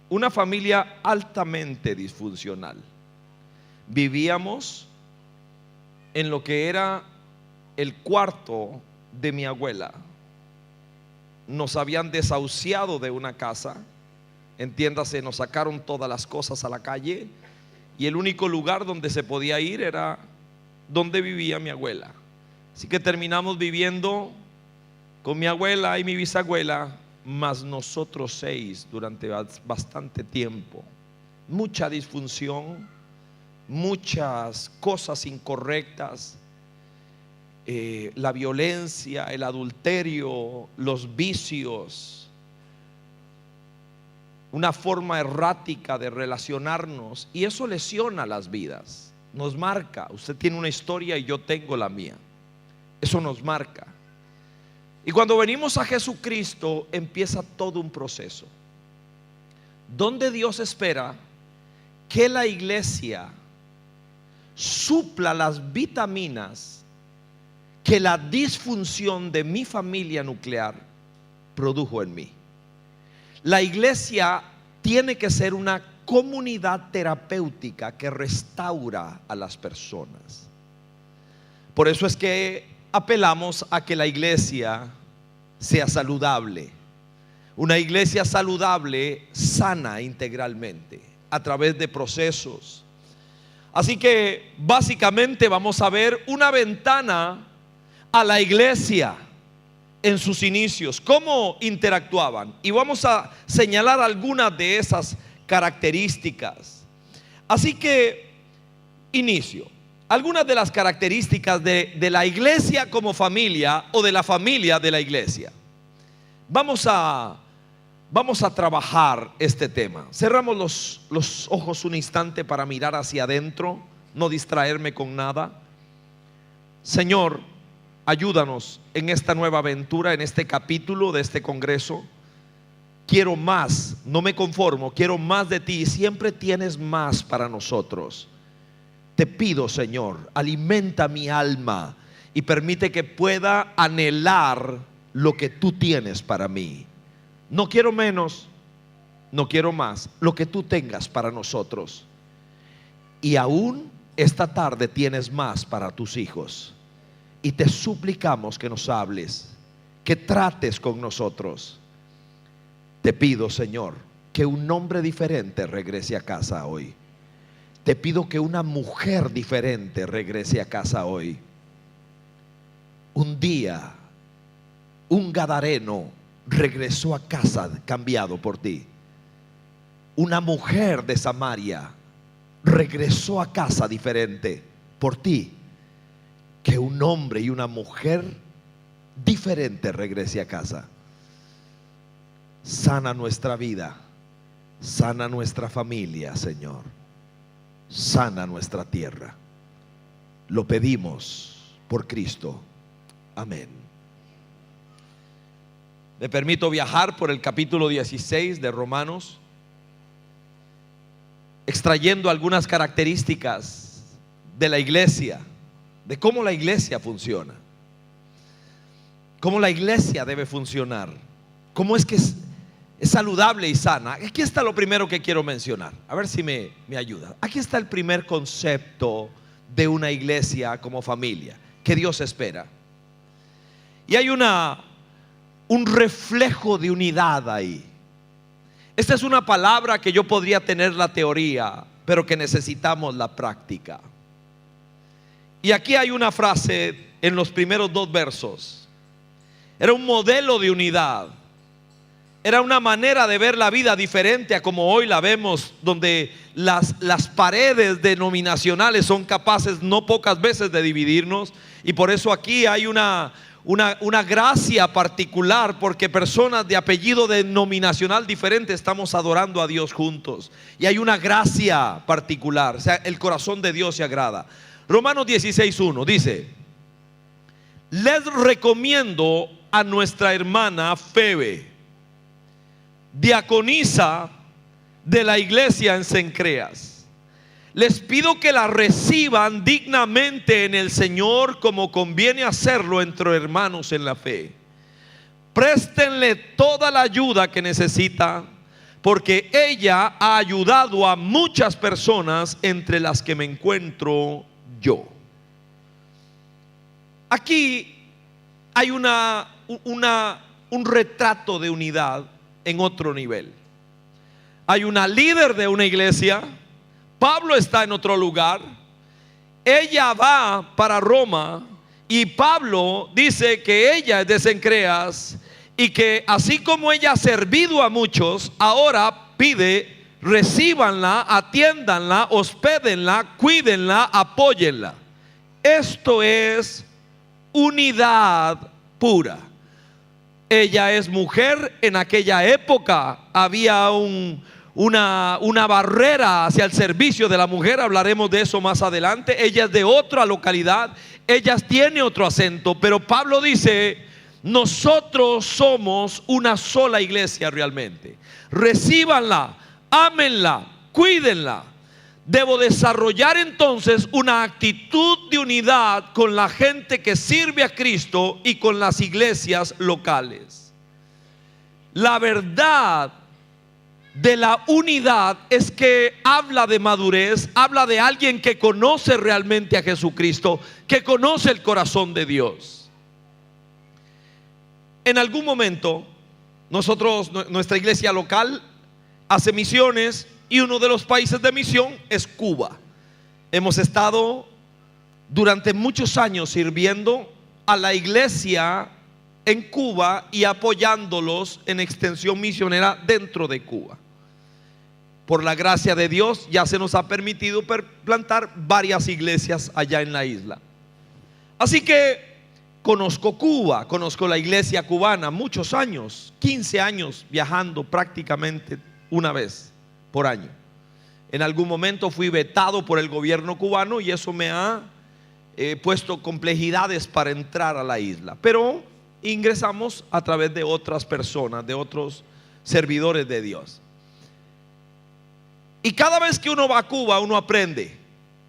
una familia altamente disfuncional. Vivíamos en lo que era el cuarto de mi abuela. Nos habían desahuciado de una casa, entiéndase, nos sacaron todas las cosas a la calle y el único lugar donde se podía ir era donde vivía mi abuela. Así que terminamos viviendo con mi abuela y mi bisabuela, más nosotros 6 durante bastante tiempo. Mucha disfunción, muchas cosas incorrectas, la violencia, el adulterio, los vicios, una forma errática de relacionarnos, y eso lesiona las vidas, nos marca. Usted tiene una historia y yo tengo la mía, eso nos marca. Y cuando venimos a Jesucristo empieza todo un proceso donde Dios espera que la iglesia supla las vitaminas que la disfunción de mi familia nuclear produjo en mí. La iglesia tiene que ser una comunidad terapéutica que restaura a las personas. Por eso es que apelamos a que la iglesia sea saludable. Una iglesia saludable sana integralmente a través de procesos. Así que básicamente vamos a ver una ventana a la iglesia en sus inicios, cómo interactuaban, y vamos a señalar algunas de esas características. Así que inicio. Algunas de las características de la iglesia como familia, o de la familia de la iglesia. Vamos a trabajar este tema. Cerramos los ojos un instante para mirar hacia adentro, no distraerme con nada. Señor, ayúdanos en esta nueva aventura, en este capítulo de este congreso. Quiero más, no me conformo, quiero más de ti. Siempre tienes más para nosotros. Te pido, Señor, alimenta mi alma y permite que pueda anhelar lo que tú tienes para mí. No quiero menos, no quiero más, lo que tú tengas para nosotros. Y aún esta tarde tienes más para tus hijos. Y te suplicamos que nos hables, que trates con nosotros. Te pido, Señor, que un hombre diferente regrese a casa hoy. Te pido que una mujer diferente regrese a casa hoy. Un día, un gadareno regresó a casa cambiado por ti. Una mujer de Samaria regresó a casa diferente por ti. Que un hombre y una mujer diferente regrese a casa. Sana nuestra vida, sana nuestra familia, Señor. Sana nuestra tierra. Lo pedimos por Cristo. Amén. Me permito viajar por el capítulo 16 de Romanos, extrayendo algunas características de la iglesia, de cómo la iglesia funciona, cómo la iglesia debe funcionar, cómo es que es saludable y sana. Aquí está lo primero que quiero mencionar, a ver si me ayuda. Aquí está el primer concepto de una iglesia como familia que Dios espera. Y hay un reflejo de unidad ahí. Esta es una palabra que yo podría tener la teoría, pero que necesitamos la práctica. Y aquí hay una frase en los primeros 2 versos. Era un modelo de unidad. Era una manera de ver la vida diferente a como hoy la vemos, donde las paredes denominacionales son capaces no pocas veces de dividirnos. Y por eso aquí hay una gracia particular, porque personas de apellido denominacional diferente estamos adorando a Dios juntos. Y hay una gracia particular, o sea, el corazón de Dios se agrada. Romanos 16:1 dice: les recomiendo a nuestra hermana Febe, diaconisa de la iglesia en Cencreas. Les pido que la reciban dignamente en el Señor, como conviene hacerlo entre hermanos en la fe. Préstenle toda la ayuda que necesita, porque ella ha ayudado a muchas personas, entre las que me encuentro yo. Aquí hay un retrato de unidad en otro nivel. Hay una líder de una iglesia. Pablo está en otro lugar. Ella va para Roma y Pablo dice que ella es de Cencreas y que así como ella ha servido a muchos, ahora pide: recíbanla, atiéndanla, hospédenla, cuídenla, apóyenla. Esto es unidad pura. Ella es mujer. En aquella época había una barrera hacia el servicio de la mujer. Hablaremos de eso más adelante. Ella es de otra localidad, ella tiene otro acento, pero Pablo dice: nosotros somos una sola iglesia realmente. Recíbanla, ámenla, cuídenla. Debo desarrollar entonces una actitud de unidad con la gente que sirve a Cristo y con las iglesias locales. La verdad de la unidad es que habla de madurez, habla de alguien que conoce realmente a Jesucristo, que conoce el corazón de Dios. En algún momento, nuestra iglesia local hace misiones y uno de los países de misión es Cuba. Hemos estado durante muchos años sirviendo a la iglesia en Cuba y apoyándolos en extensión misionera dentro de Cuba. Por la gracia de Dios ya se nos ha permitido plantar varias iglesias allá en la isla. Así que conozco Cuba, conozco la iglesia cubana, muchos años, 15 años viajando prácticamente una vez por año. En algún momento fui vetado por el gobierno cubano y eso me ha puesto complejidades para entrar a la isla, pero ingresamos a través de otras personas, de otros servidores de Dios. Y cada vez que uno va a Cuba, uno aprende.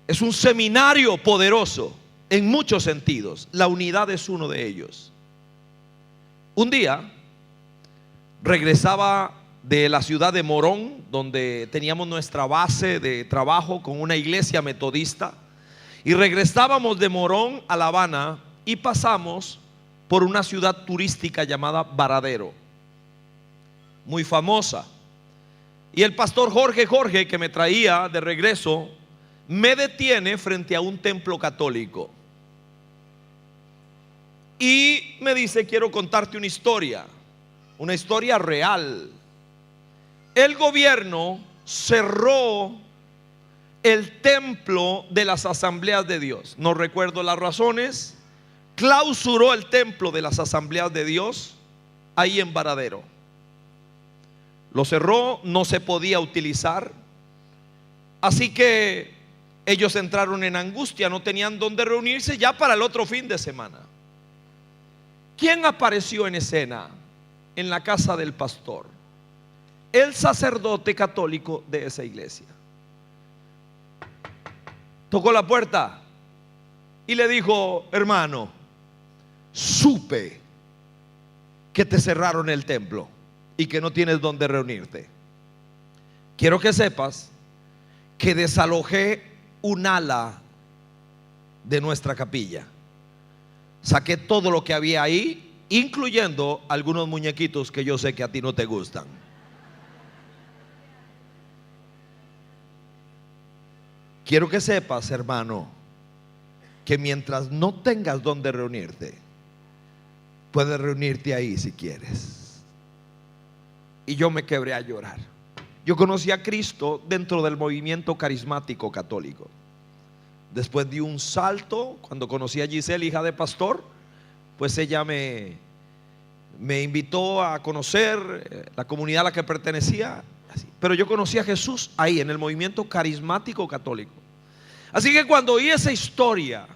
Es un seminario poderoso en muchos sentidos. La unidad es uno de ellos. Un día regresaba de la ciudad de Morón, donde teníamos nuestra base de trabajo con una iglesia metodista, y regresábamos de Morón a La Habana y pasamos por una ciudad turística llamada Varadero, muy famosa. Y el pastor Jorge, que me traía de regreso, me detiene frente a un templo católico y me dice: quiero contarte una historia real. El gobierno cerró el templo de las Asambleas de Dios. No recuerdo las razones. Clausuró el templo de las Asambleas de Dios ahí en Varadero. Lo cerró, no se podía utilizar. Así que ellos entraron en angustia, no tenían dónde reunirse ya para el otro fin de semana. ¿Quién apareció en escena en la casa del pastor? El sacerdote católico de esa iglesia. Tocó la puerta y le dijo: hermano, supe que te cerraron el templo y que no tienes dónde reunirte. Quiero que sepas que desalojé un ala de nuestra capilla. Saqué todo lo que había ahí, incluyendo algunos muñequitos que yo sé que a ti no te gustan. Quiero que sepas, hermano, que mientras no tengas dónde reunirte, puedes reunirte ahí si quieres. Y yo me quebré a llorar. Yo conocí a Cristo dentro del movimiento carismático católico. Después di un salto cuando conocí a Giselle, hija de pastor. Pues ella me invitó a conocer la comunidad a la que pertenecía. Pero yo conocí a Jesús ahí, en el movimiento carismático católico. Así que cuando oí esa historia,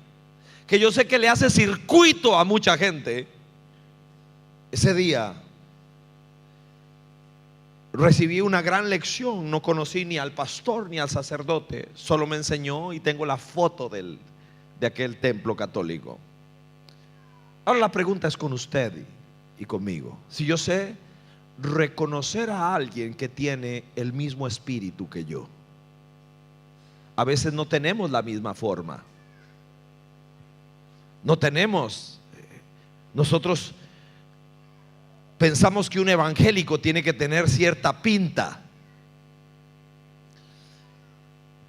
que yo sé que le hace circuito a mucha gente, ese día recibí una gran lección. No conocí ni al pastor ni al sacerdote, solo me enseñó y tengo la foto de aquel templo católico. Ahora la pregunta es con usted y conmigo. Si yo sé reconocer a alguien que tiene el mismo espíritu que yo. A veces no tenemos la misma forma. No tenemos. Nosotros pensamos que un evangélico tiene que tener cierta pinta.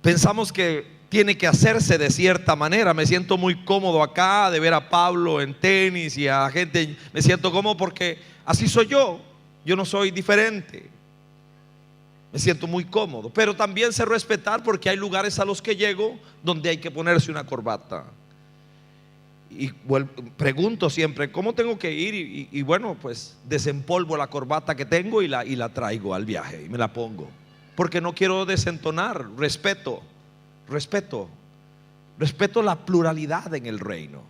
Pensamos que tiene que hacerse de cierta manera. Me siento muy cómodo acá de ver a Pablo en tenis y a gente. Me siento cómodo porque así soy yo. Yo no soy diferente. Me siento muy cómodo. Pero también sé respetar, porque hay lugares a los que llego donde hay que ponerse una corbata. Y pregunto siempre ¿cómo tengo que ir? Y bueno, pues desempolvo la corbata que tengo y la traigo al viaje y me la pongo, porque no quiero desentonar. Respeto la pluralidad en el reino.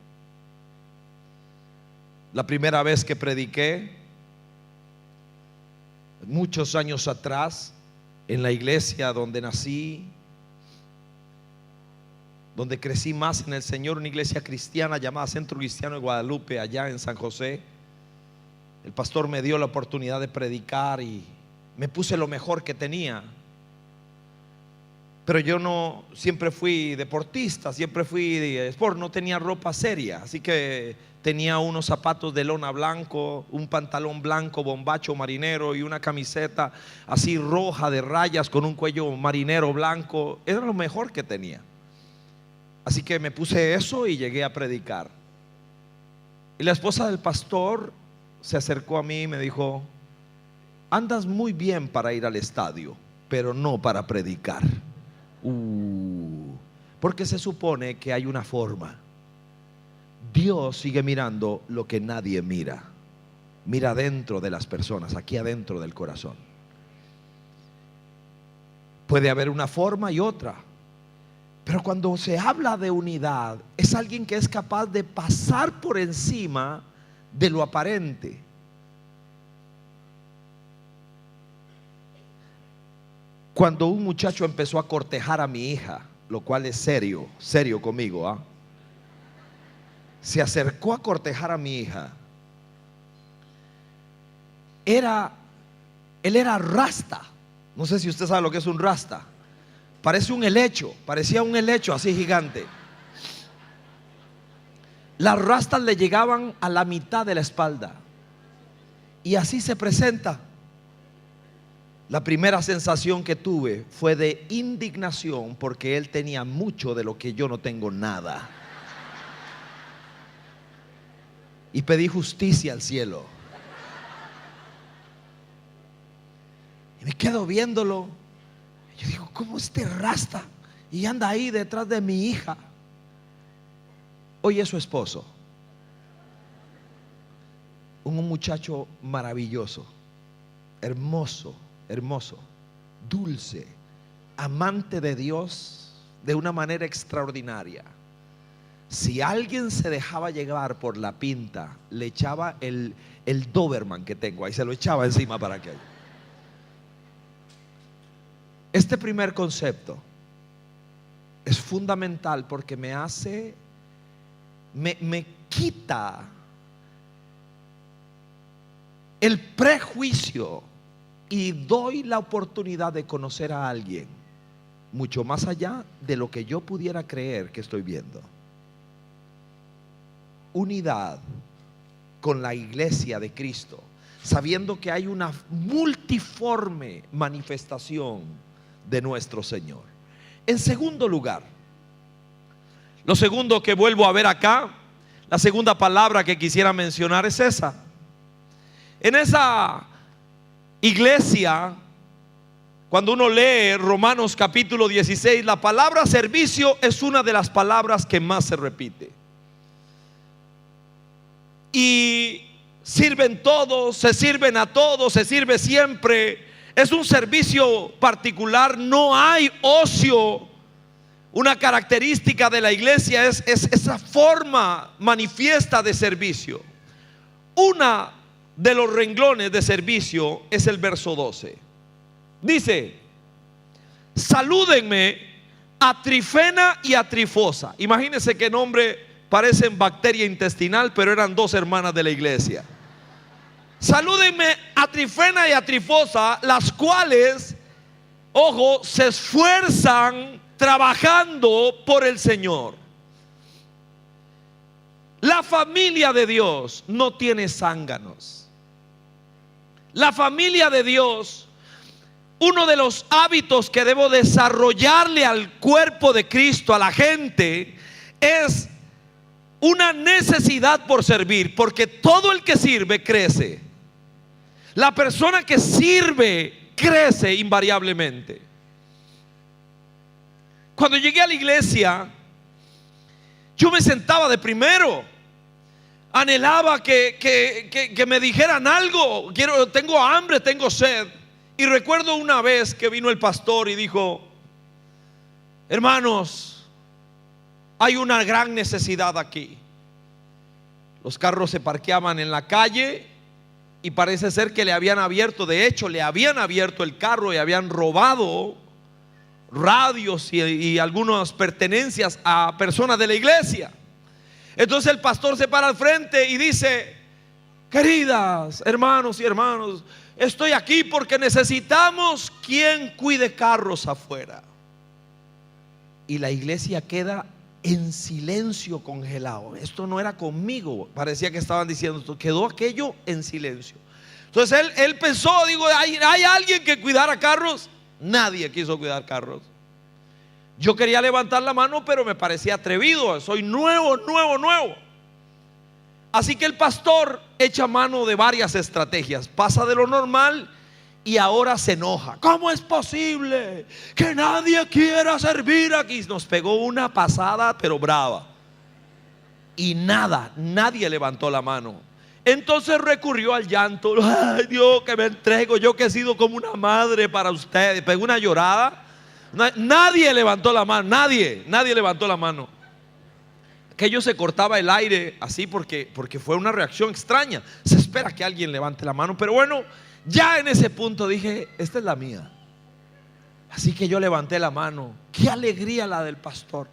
La primera vez que prediqué, muchos años atrás, en la iglesia donde nací, donde crecí más en el Señor, una iglesia cristiana llamada Centro Cristiano de Guadalupe, allá en San José, el pastor me dio la oportunidad de predicar y me puse lo mejor que tenía. Pero yo no siempre fui deportista, siempre fui de sport, no tenía ropa seria, así que tenía unos zapatos de lona blanco, un pantalón blanco bombacho marinero y una camiseta así roja de rayas con un cuello marinero blanco. Era lo mejor que tenía. Así que me puse eso y llegué a predicar. Y la esposa del pastor se acercó a mí y me dijo: andas muy bien para ir al estadio, pero no para predicar. Porque se supone que hay una forma. Dios sigue mirando lo que nadie mira. Mira dentro de las personas, aquí adentro del corazón. Puede haber una forma y otra, pero cuando se habla de unidad, es alguien que es capaz de pasar por encima de lo aparente. Cuando un muchacho empezó a cortejar a mi hija, lo cual es serio conmigo, se acercó a cortejar a mi hija. Él era rasta. No sé si usted sabe lo que es un rasta. Parece un helecho, parecía un helecho así gigante. Las rastas le llegaban a la mitad de la espalda. Y así se presenta. La primera sensación que tuve fue de indignación, porque él tenía mucho de lo que yo no tengo nada. Y pedí justicia al cielo. Y me quedo viéndolo. Yo digo: ¿cómo este rasta? Y anda ahí detrás de mi hija. Hoy es su esposo. Un muchacho maravilloso, hermoso, dulce, amante de Dios de una manera extraordinaria. Si alguien se dejaba llevar por la pinta, le echaba el Doberman que tengo ahí, se lo echaba encima para que... Este primer concepto es fundamental porque me quita el prejuicio y doy la oportunidad de conocer a alguien mucho más allá de lo que yo pudiera creer que estoy viendo. Unidad con la iglesia de Cristo, sabiendo que hay una multiforme manifestación de nuestro Señor. En segundo lugar, lo segundo que vuelvo a ver acá, la segunda palabra que quisiera mencionar es esa. En esa iglesia, cuando uno lee Romanos capítulo 16, la palabra servicio es una de las palabras que más se repite. Y sirven todos, se sirven a todos, se sirve siempre. Es un servicio particular, no hay ocio. Una característica de la iglesia es esa forma manifiesta de servicio. Una de los renglones de servicio es el verso 12. Dice: salúdenme a Trifena y a Trifosa. Imagínense qué nombre, parecen bacteria intestinal, pero eran dos hermanas de la iglesia. Salúdenme a Trifena y a Trifosa, las cuales, ojo, se esfuerzan trabajando por el Señor. La familia de Dios no tiene zánganos. La familia de Dios, uno de los hábitos que debo desarrollarle al cuerpo de Cristo, a la gente, es una necesidad por servir, porque todo el que sirve crece. La persona que sirve crece invariablemente. Cuando llegué a la iglesia, yo me sentaba de primero. Anhelaba que me dijeran algo. Tengo hambre, tengo sed. Y recuerdo una vez que vino el pastor y dijo: hermanos, hay una gran necesidad aquí. Los carros se parqueaban en la calle y parece ser que le habían abierto, de hecho le habían abierto el carro y habían robado radios y algunas pertenencias a personas de la iglesia. Entonces el pastor se para al frente y dice: queridas hermanos y hermanos, estoy aquí porque necesitamos quien cuide carros afuera. Y la iglesia queda en silencio, congelado. Esto no era conmigo, parecía que estaban diciendo esto. Quedó aquello en silencio. Entonces él pensó, digo, ¿hay alguien que cuidara carros? Nadie quiso cuidar carros. Yo quería levantar la mano, pero me parecía atrevido. Soy nuevo. Así que el pastor echa mano de varias estrategias. Pasa de lo normal y ahora se enoja. ¿Cómo es posible que nadie quiera servir aquí? Nos pegó una pasada pero brava. Y nadie levantó la mano. Entonces recurrió al llanto. Ay, Dios, que me entrego, yo que he sido como una madre para ustedes. Pegó una llorada. Nadie levantó la mano. Nadie levantó la mano. Aquello se cortaba el aire así porque fue una reacción extraña. Se espera que alguien levante la mano, pero bueno, ya en ese punto dije: esta es la mía. Así que yo levanté la mano. Qué alegría la del pastor.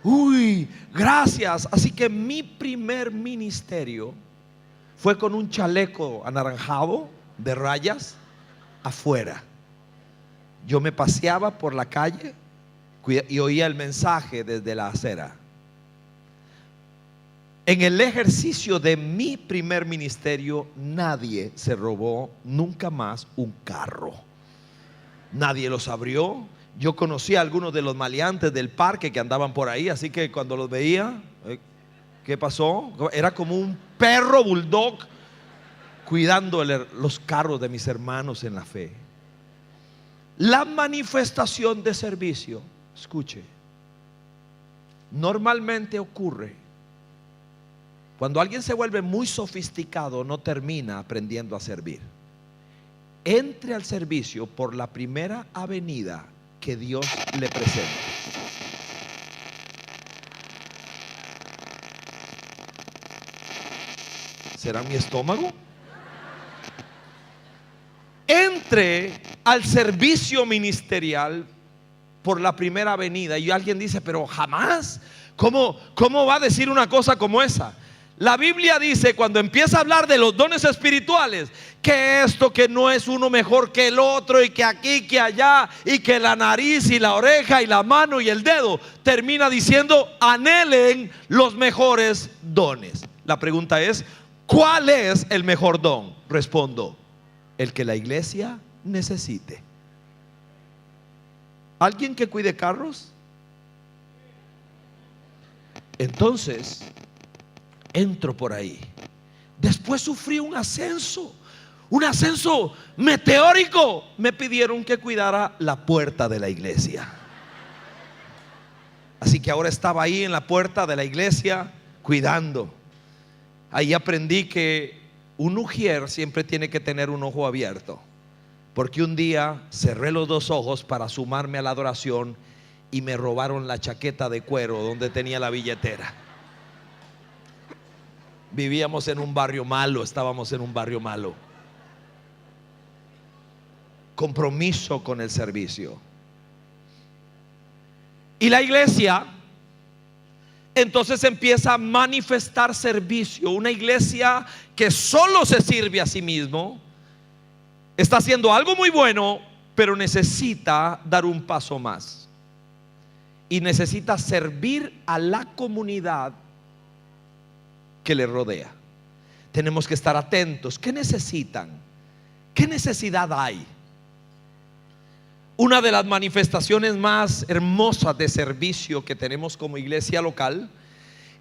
Uy, gracias. Así que mi primer ministerio fue con un chaleco anaranjado de rayas afuera. Yo me paseaba por la calle y oía el mensaje desde la acera. En el ejercicio de mi primer ministerio, nadie se robó nunca más un carro. Nadie los abrió. Yo conocí a algunos de los maleantes del parque que andaban por ahí, así que cuando los veía, ¿qué pasó? Era como un perro bulldog cuidando los carros de mis hermanos en la fe. La manifestación de servicio, escuche, normalmente ocurre cuando alguien se vuelve muy sofisticado. No termina aprendiendo a servir. Entre al servicio por la primera avenida que Dios le presenta. ¿Será mi estómago? Entre al servicio ministerial por la primera avenida. Y alguien dice: pero jamás, ¿cómo va a decir una cosa como esa? La Biblia dice, cuando empieza a hablar de los dones espirituales, que esto, que no es uno mejor que el otro, y que aquí, que allá, y que la nariz y la oreja y la mano y el dedo, termina diciendo: anhelen los mejores dones. La pregunta es: ¿cuál es el mejor don? Respondo: el que la iglesia necesite. ¿Alguien que cuide carros? Entonces entro por ahí. Después sufrí un ascenso meteórico. Me pidieron que cuidara la puerta de la iglesia. Así que ahora estaba ahí en la puerta de la iglesia cuidando. Ahí aprendí que un ujier siempre tiene que tener un ojo abierto, porque un día cerré los dos ojos para sumarme a la adoración y me robaron la chaqueta de cuero donde tenía la billetera. Vivíamos en un barrio malo, estábamos en un barrio malo. Compromiso con el servicio. Y la iglesia entonces empieza a manifestar servicio. Una iglesia que solo se sirve a sí mismo está haciendo algo muy bueno, pero necesita dar un paso más y necesita servir a la comunidad que le rodea. Tenemos que estar atentos. ¿Qué necesitan? ¿Qué necesidad hay? Una de las manifestaciones más hermosas de servicio que tenemos como iglesia local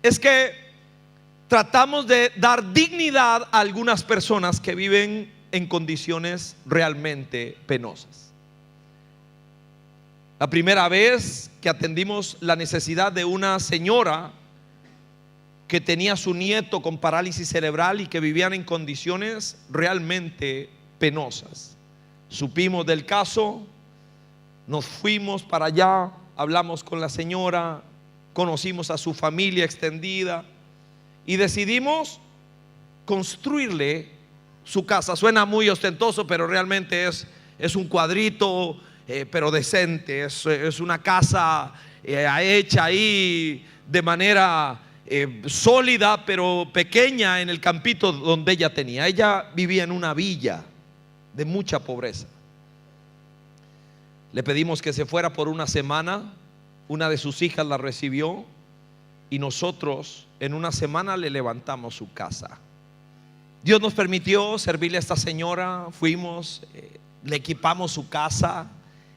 es que tratamos de dar dignidad a algunas personas que viven en condiciones realmente penosas. La primera vez que atendimos la necesidad de una señora que tenía a su nieto con parálisis cerebral y que vivían en condiciones realmente penosas, supimos del caso. Nos fuimos para allá, hablamos con la señora, conocimos a su familia extendida y decidimos construirle su casa. Suena muy ostentoso, pero realmente es un cuadrito, pero decente. Es una casa hecha ahí de manera sólida, pero pequeña, en el campito donde ella tenía. Ella vivía en una villa de mucha pobreza. Le pedimos que se fuera por una semana. Una de sus hijas la recibió y nosotros en una semana le levantamos su casa. Dios nos permitió servirle a esta señora. Fuimos, le equipamos su casa,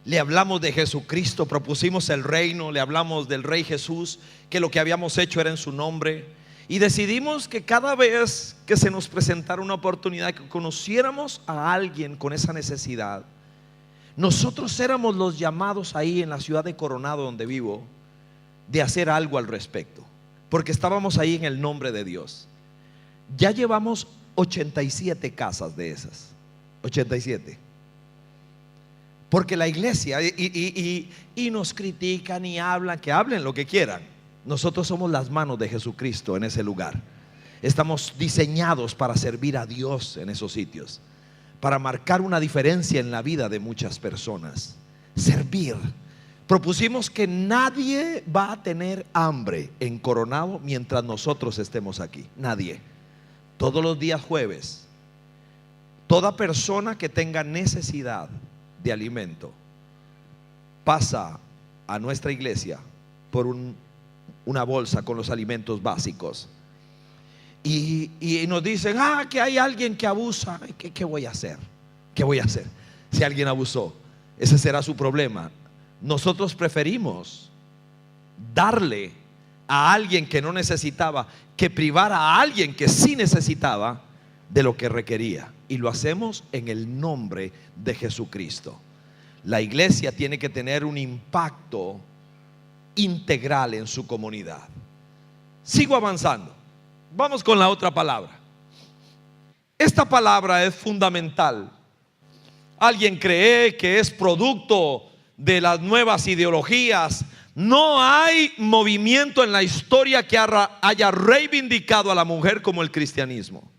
le hablamos de Jesucristo, propusimos el reino, le hablamos del Rey Jesús, que lo que habíamos hecho era en su nombre. Y decidimos que cada vez que se nos presentara una oportunidad, que conociéramos a alguien con esa necesidad, nosotros éramos los llamados ahí en la ciudad de Coronado, donde vivo, de hacer algo al respecto, porque estábamos ahí en el nombre de Dios. Ya llevamos 87 casas de esas, 87. Porque la iglesia y nos critican y hablan, que hablen lo que quieran. Nosotros somos las manos de Jesucristo en ese lugar. Estamos diseñados para servir a Dios en esos sitios, para marcar una diferencia en la vida de muchas personas. Servir. Propusimos que nadie va a tener hambre en Coronado mientras nosotros estemos aquí. Nadie. Todos los días jueves, toda persona que tenga necesidad de alimento pasa a nuestra iglesia por una bolsa con los alimentos básicos. Y nos dicen, que hay alguien que abusa. ¿Qué voy a hacer? ¿Qué voy a hacer? Si alguien abusó, ese será su problema. Nosotros preferimos darle a alguien que no necesitaba que privar a alguien que sí necesitaba de lo que requería. Y lo hacemos en el nombre de Jesucristo. La iglesia tiene que tener un impacto integral en su comunidad. Sigo avanzando. Vamos con la otra palabra. Esta palabra es fundamental. Alguien cree que es producto de las nuevas ideologías. No hay movimiento en la historia que haya reivindicado a la mujer como el cristianismo.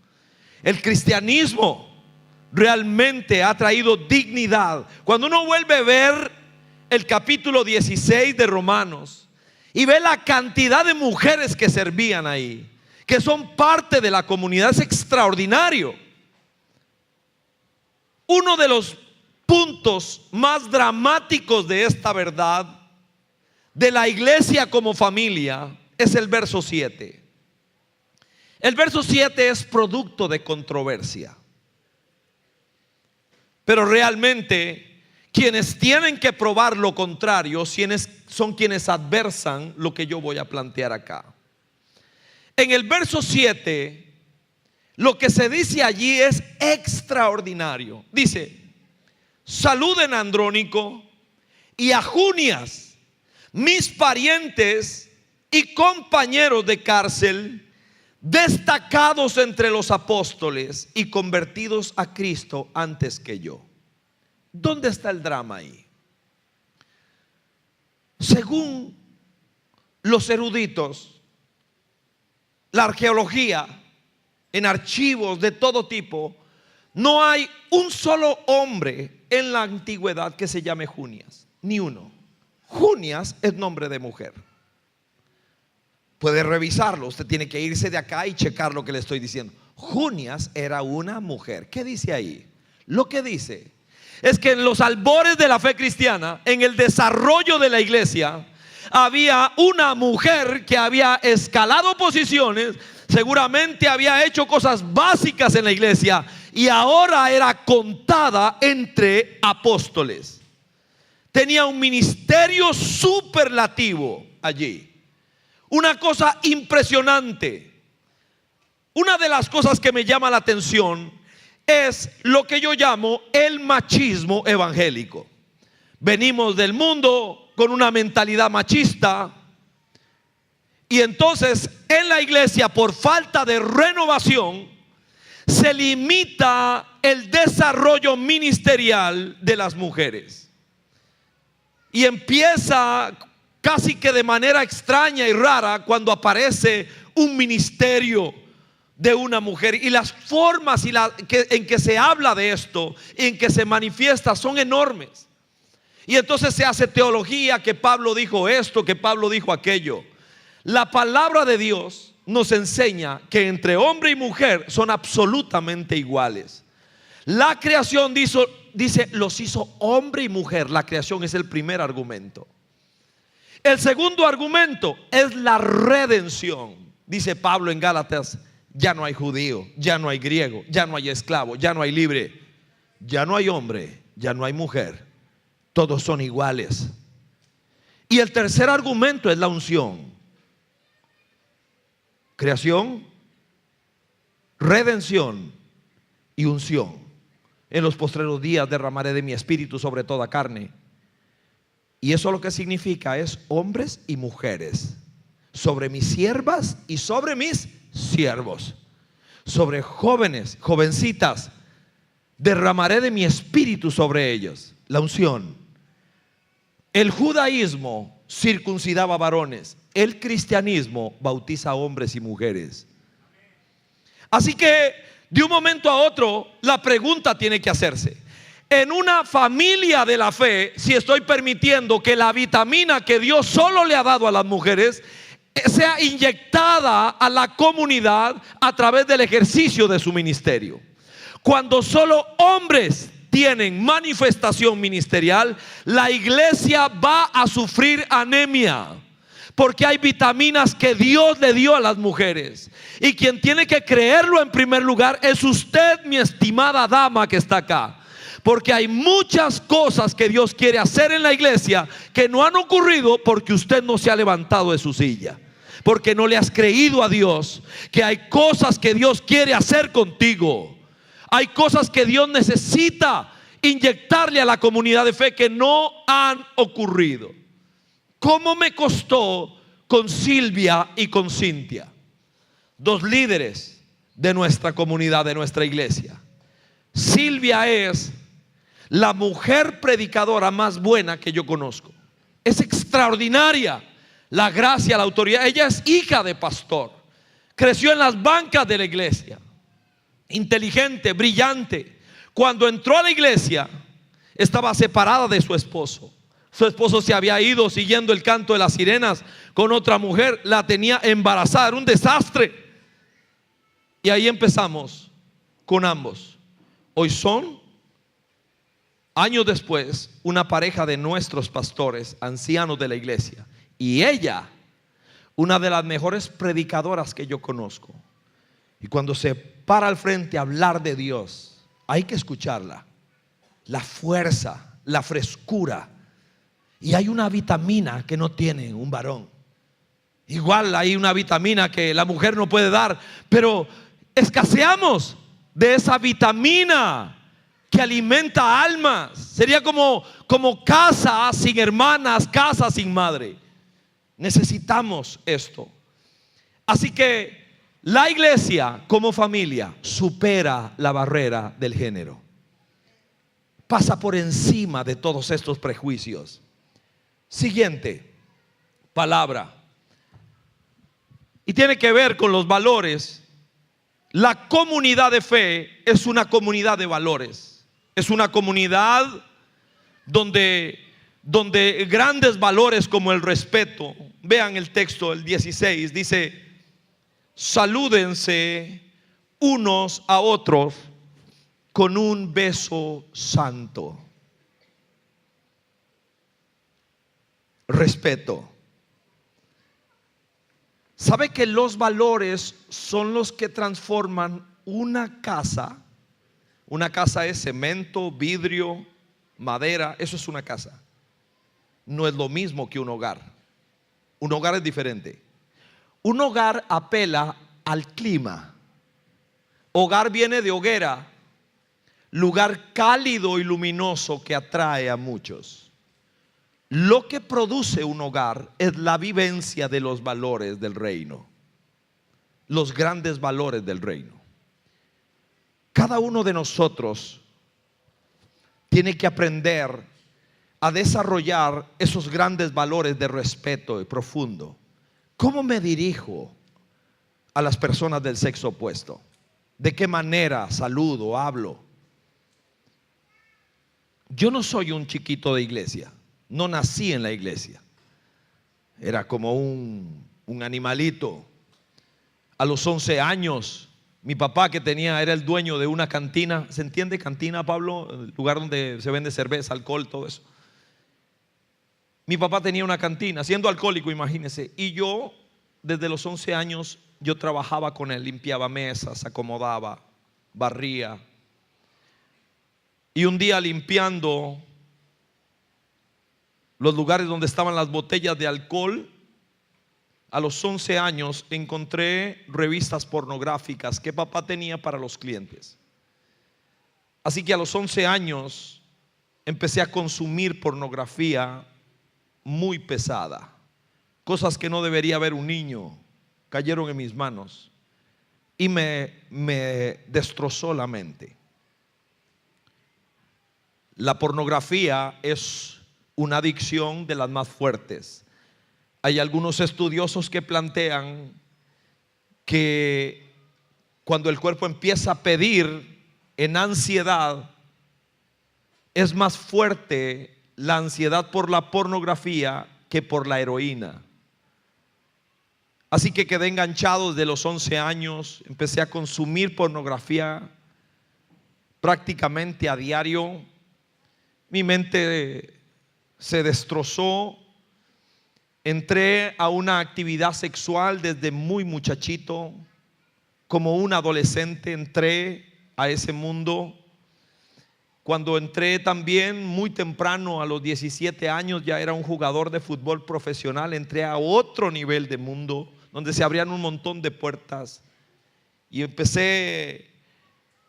El cristianismo realmente ha traído dignidad. Cuando uno vuelve a ver el capítulo 16 de Romanos y ve la cantidad de mujeres que servían ahí, que son parte de la comunidad, es extraordinario. Uno de los puntos más dramáticos de esta verdad de la iglesia como familia es el verso 7. El verso 7 es producto de controversia, pero realmente quienes tienen que probar lo contrario son quienes adversan lo que yo voy a plantear acá. En el verso 7, lo que se dice allí es extraordinario. Dice: saluden a Andrónico y a Junias, mis parientes y compañeros de cárcel, destacados entre los apóstoles y convertidos a Cristo antes que yo. ¿Dónde está el drama ahí? Según los eruditos, la arqueología, en archivos de todo tipo, no hay un solo hombre en la antigüedad que se llame Junias, ni uno. Junias es nombre de mujer. Puede revisarlo. Usted tiene que irse de acá y checar lo que le estoy diciendo. Junias era una mujer. ¿Qué dice ahí? Lo que dice es que en los albores de la fe cristiana, en el desarrollo de la iglesia, había una mujer que había escalado posiciones, seguramente había hecho cosas básicas en la iglesia y ahora era contada entre apóstoles. Tenía un ministerio superlativo allí. Una cosa impresionante. Una de las cosas que me llama la atención es lo que yo llamo el machismo evangélico. Venimos del mundo con una mentalidad machista y entonces en la iglesia, por falta de renovación, se limita el desarrollo ministerial de las mujeres y empieza casi que de manera extraña y rara cuando aparece un ministerio de una mujer, y las formas en que se habla de esto, en que se manifiesta, son enormes. Y entonces se hace teología, que Pablo dijo esto, que Pablo dijo aquello. La palabra de Dios nos enseña que entre hombre y mujer son absolutamente iguales. La creación dice los hizo hombre y mujer. La creación es el primer argumento. El segundo argumento es la redención. Dice Pablo en Gálatas: ya no hay judío, ya no hay griego, ya no hay esclavo, ya no hay libre, ya no hay hombre, ya no hay mujer. Todos son iguales. Y el tercer argumento es la unción. Creación, redención y unción. En los postreros días derramaré de mi espíritu sobre toda carne. Y eso lo que significa es hombres y mujeres, sobre mis siervas y sobre mis siervos, sobre jóvenes, jovencitas, derramaré de mi espíritu sobre ellos. La unción. El judaísmo circuncidaba varones, el cristianismo bautiza hombres y mujeres. Así que de un momento a otro la pregunta tiene que hacerse: en una familia de la fe, si estoy permitiendo que la vitamina que Dios solo le ha dado a las mujeres sea inyectada a la comunidad a través del ejercicio de su ministerio. Cuando solo hombres tienen manifestación ministerial, la iglesia va a sufrir anemia, porque hay vitaminas que Dios le dio a las mujeres, y quien tiene que creerlo en primer lugar es usted, mi estimada dama que está acá. Porque hay muchas cosas que Dios quiere hacer en la iglesia que no han ocurrido porque usted no se ha levantado de su silla, porque no le has creído a Dios que hay cosas que Dios quiere hacer contigo. Hay cosas que Dios necesita inyectarle a la comunidad de fe que no han ocurrido. ¿Cómo me costó con Silvia y con Cintia? Dos líderes de nuestra comunidad, de nuestra iglesia. Silvia es la mujer predicadora más buena que yo conozco. Es extraordinaria la gracia, la autoridad. Ella es hija de pastor, creció en las bancas de la iglesia, inteligente, brillante. Cuando entró a la iglesia estaba separada de su esposo. Su esposo se había ido siguiendo el canto de las sirenas con otra mujer, la tenía embarazada, era un desastre. Y ahí empezamos con ambos. Hoy son, años después, una pareja de nuestros pastores, ancianos de la iglesia. Y ella, una de las mejores predicadoras que yo conozco. Y cuando se para al frente a hablar de Dios, hay que escucharla. La fuerza, la frescura. Y hay una vitamina que no tiene un varón. Igual hay una vitamina que la mujer no puede dar, pero escaseamos de esa vitamina que alimenta almas. Sería como casa sin hermanas, casa sin madre. Necesitamos esto. Así que la iglesia como familia supera la barrera del género. Pasa por encima de todos estos prejuicios. Siguiente palabra. Y tiene que ver con los valores. La comunidad de fe es una comunidad de valores. Es una comunidad donde grandes valores como el respeto, Vean el texto, el 16, dice: salúdense unos a otros con un beso santo. Respeto. ¿Sabe que los valores son los que transforman una casa? Una casa es cemento, vidrio, madera, eso es una casa. No es lo mismo que un hogar. Un hogar es diferente. Un hogar apela al clima. Hogar viene de hoguera, lugar cálido y luminoso que atrae a muchos. Lo que produce un hogar es la vivencia de los valores del reino, los grandes valores del reino. Cada uno de nosotros tiene que aprender a desarrollar esos grandes valores de respeto y profundo. ¿Cómo me dirijo a las personas del sexo opuesto? ¿De qué manera saludo, hablo? Yo no soy un chiquito de iglesia. No nací en la iglesia. Era como un animalito. A los 11 años, mi papá, que era el dueño de una cantina. ¿Se entiende cantina, Pablo? El lugar donde se vende cerveza, alcohol, todo eso. Mi papá tenía una cantina, siendo alcohólico, imagínense. Y yo, desde los 11 años, yo trabajaba con él. Limpiaba mesas, acomodaba, barría. Y un día, limpiando los lugares donde estaban las botellas de alcohol, a los 11 años encontré revistas pornográficas que papá tenía para los clientes. Así que a los 11 años empecé a consumir pornografía muy pesada. Cosas que no debería ver un niño cayeron en mis manos y me destrozó la mente. La pornografía es una adicción de las más fuertes. Hay algunos estudiosos que plantean que cuando el cuerpo empieza a pedir en ansiedad, es más fuerte la ansiedad por la pornografía que por la heroína. Así que quedé enganchado desde los 11 años, empecé a consumir pornografía prácticamente a diario. Mi mente se destrozó. Entré a una actividad sexual desde muy muchachito. Como un adolescente entré a ese mundo. Cuando entré también muy temprano, a los 17 años, ya era un jugador de fútbol profesional. Entré a otro nivel de mundo donde se abrían un montón de puertas y empecé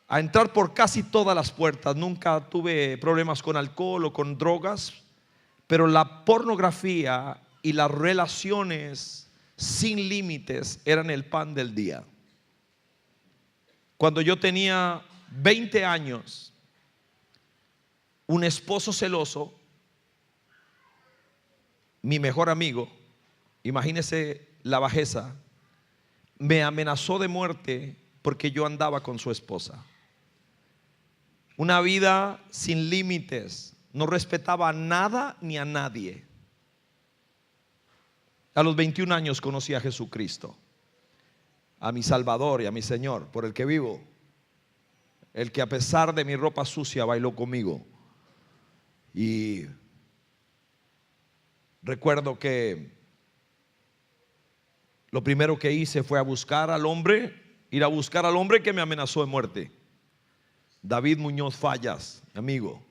a entrar por casi todas las puertas. Nunca tuve problemas con alcohol o con drogas, pero la pornografía y las relaciones sin límites eran el pan del día. Cuando yo tenía 20 años, un esposo celoso, mi mejor amigo, imagínese la bajeza, me amenazó de muerte porque yo andaba con su esposa. Una vida sin límites, no respetaba a nada ni a nadie. A los 21 años conocí a Jesucristo, a mi Salvador y a mi Señor, por el que vivo, el que a pesar de mi ropa sucia bailó conmigo. Y recuerdo que lo primero que hice fue ir a buscar al hombre que me amenazó de muerte. David Muñoz Fallas, mi amigo